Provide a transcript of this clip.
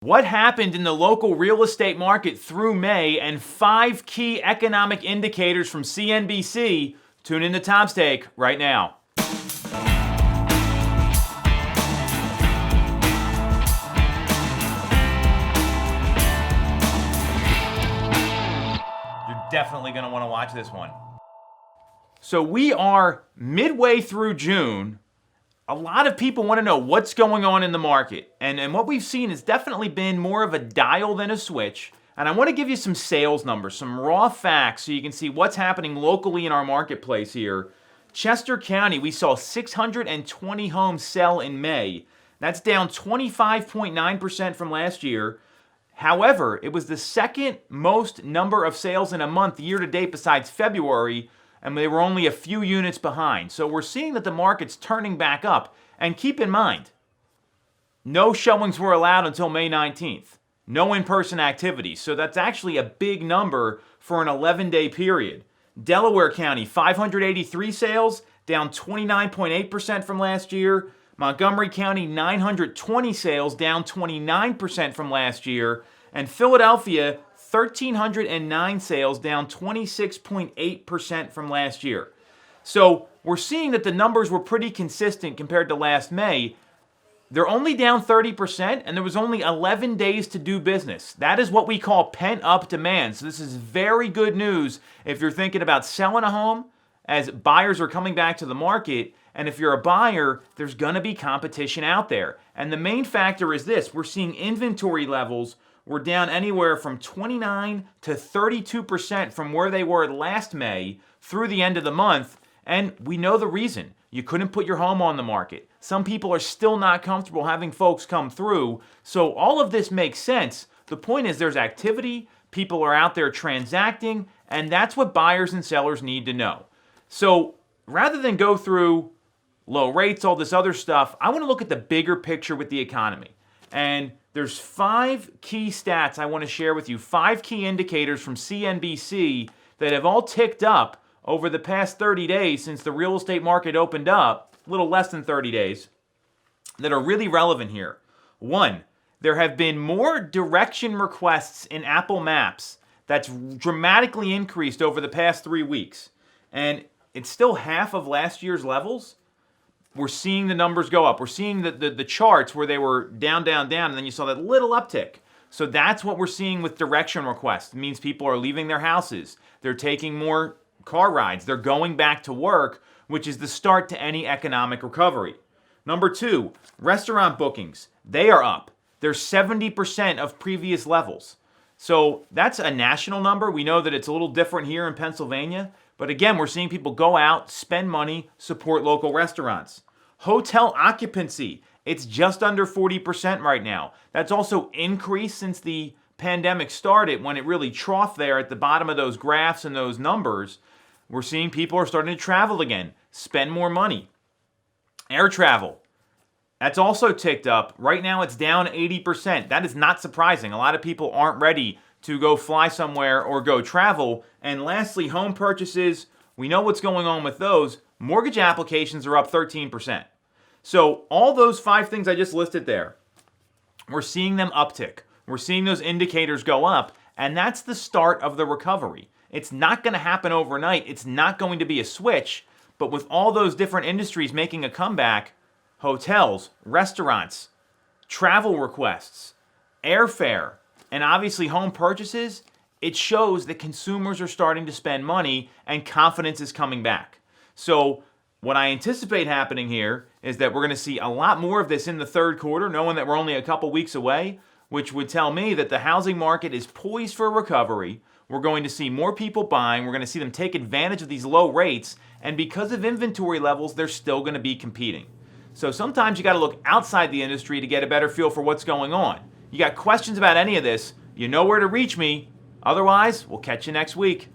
What happened in the local real estate market through May, and 5 key economic indicators from CNBC. Tune in to Tom's Take right now. You're definitely going to want to watch this one. So we are midway through June. A lot of people want to know what's going on in the market. And what we've seen has definitely been more of a dial than a switch. And I want to give you some sales numbers, some raw facts, so you can see what's happening locally in our marketplace here. Chester County, we saw 620 homes sell in May. That's down 25.9% from last year. However, it was the second most number of sales in a month year to date besides February, and they were only a few units behind. So we're seeing that the market's turning back up. And keep in mind, no showings were allowed until May 19th. No in-person activity. So that's actually a big number for an 11-day period. Delaware County, 583 sales, down 29.8% from last year. Montgomery County, 920 sales, down 29% from last year. And Philadelphia, 1,309 sales, down 26.8% from last year. So we're seeing that the numbers were pretty consistent compared to last May. They're only down 30%, and there was only 11 days to do business. That is what we call pent-up demand. So this is very good news if you're thinking about selling a home as buyers are coming back to the market. And if you're a buyer, there's going to be competition out there. And the main factor is this. We're seeing inventory levels were down anywhere from 29 to 32% from where they were last May through the end of the month. And we know the reason. You couldn't put your home on the market. Some people are still not comfortable having folks come through. So all of this makes sense. The point is there's activity. People are out there transacting. And that's what buyers and sellers need to know. So rather than go through low rates, all this other stuff, I want to look at the bigger picture with the economy. And there's 5 key stats I want to share with you, 5 key indicators from CNBC that have all ticked up over the past 30 days since the real estate market opened up, a little less than 30 days, that are really relevant here. 1, there have been more direction requests in Apple Maps. That's dramatically increased over the past 3 weeks. And it's still half of last year's levels. We're seeing the numbers go up. We're seeing the charts where they were down, down, down, and then you saw that little uptick. So that's what we're seeing with direction requests. It means people are leaving their houses. They're taking more car rides. They're going back to work, which is the start to any economic recovery. Number 2, restaurant bookings. They are up. They're 70% of previous levels. So that's a national number. We know that it's a little different here in Pennsylvania. But again, we're seeing people go out, spend money, support local restaurants. Hotel occupancy, it's just under 40% right now. That's also increased since the pandemic started when it really troughed there at the bottom of those graphs and those numbers. We're seeing people are starting to travel again, spend more money. Air travel, that's also ticked up. Right now it's down 80%. That is not surprising. A lot of people aren't ready to go fly somewhere or go travel. And lastly, home purchases, we know what's going on with those. Mortgage applications are up 13%. So all those 5 things I just listed there, we're seeing them uptick. We're seeing those indicators go up, and that's the start of the recovery. It's not going to happen overnight. It's not going to be a switch, but with all those different industries making a comeback, hotels, restaurants, travel requests, airfare, and obviously home purchases, it shows that consumers are starting to spend money and confidence is coming back. So what I anticipate happening here is that we're going to see a lot more of this in the third quarter, knowing that we're only a couple weeks away, which would tell me that the housing market is poised for recovery. We're going to see more people buying. We're going to see them take advantage of these low rates. And because of inventory levels, they're still going to be competing. So sometimes you got to look outside the industry to get a better feel for what's going on. You got questions about any of this, you know where to reach me. Otherwise, we'll catch you next week.